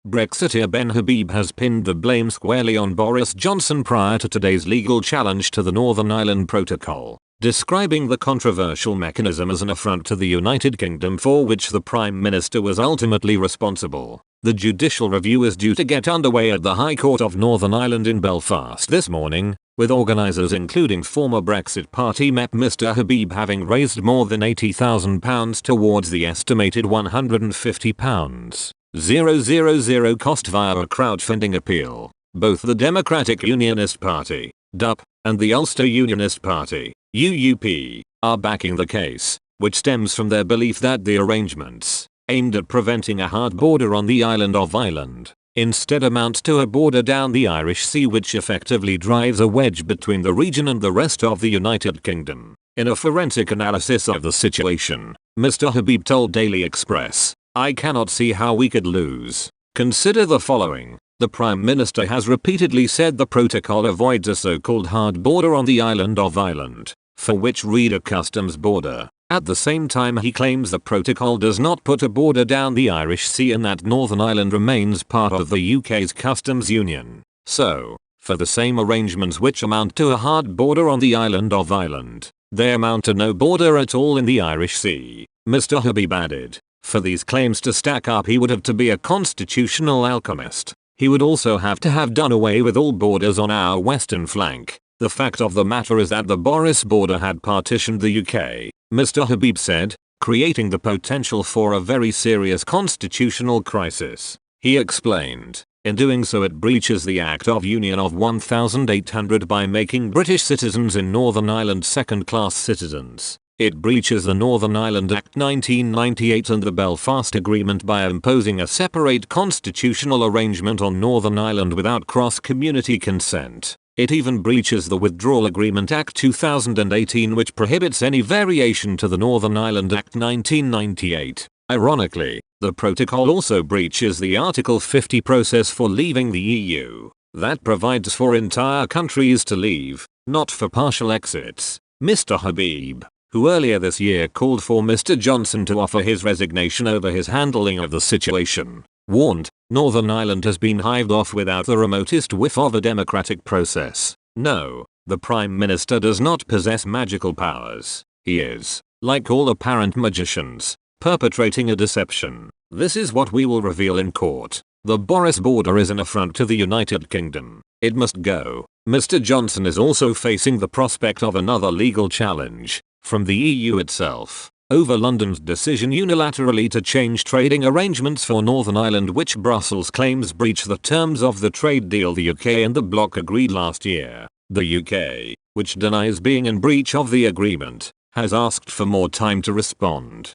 Brexiteer Ben Habib has pinned the blame squarely on Boris Johnson prior to today's legal challenge to the Northern Ireland Protocol, describing the controversial mechanism as an affront to the United Kingdom for which the Prime Minister was ultimately responsible. The judicial review is due to get underway at the High Court of Northern Ireland in Belfast this morning, with organisers including former Brexit Party MEP Mr Habib having raised more than £80,000 towards the estimated £150,000 cost via a crowdfunding appeal. Both the Democratic Unionist Party, DUP, and the Ulster Unionist Party, UUP, are backing the case, which stems from their belief that the arrangements, aimed at preventing a hard border on the island of Ireland, instead amount to a border down the Irish Sea which effectively drives a wedge between the region and the rest of the United Kingdom. In a forensic analysis of the situation, Mr Habib told Daily Express, "I cannot see how we could lose. Consider the following. The Prime Minister has repeatedly said the protocol avoids a so-called hard border on the island of Ireland, for which read a customs border. At the same time he claims the protocol does not put a border down the Irish Sea and that Northern Ireland remains part of the UK's customs union. So, for the same arrangements which amount to a hard border on the island of Ireland, they amount to no border at all in the Irish Sea," Mr Habib added. For these claims to stack up he would have to be a constitutional alchemist. He would also have to have done away with all borders on our western flank. The fact of the matter is that the Boris border had partitioned the UK, Mr Habib said, creating the potential for a very serious constitutional crisis. He explained, in doing so it breaches the Act of Union of 1800 by making British citizens in Northern Ireland second-class citizens. It breaches the Northern Ireland Act 1998 and the Belfast Agreement by imposing a separate constitutional arrangement on Northern Ireland without cross-community consent. It even breaches the Withdrawal Agreement Act 2018 which prohibits any variation to the Northern Ireland Act 1998. Ironically, the protocol also breaches the Article 50 process for leaving the EU. That provides for entire countries to leave, not for partial exits. Mr Habib, who earlier this year called for Mr Johnson to offer his resignation over his handling of the situation, warned, Northern Ireland has been hived off without the remotest whiff of a democratic process. No, the Prime Minister does not possess magical powers. He is, like all apparent magicians, perpetrating a deception. This is what we will reveal in court. The Boris border is an affront to the United Kingdom. It must go. Mr Johnson is also facing the prospect of another legal challenge from the EU itself over London's decision unilaterally to change trading arrangements for Northern Ireland which Brussels claims breach the terms of the trade deal the UK and the bloc agreed last year. The UK, which denies being in breach of the agreement, has asked for more time to respond.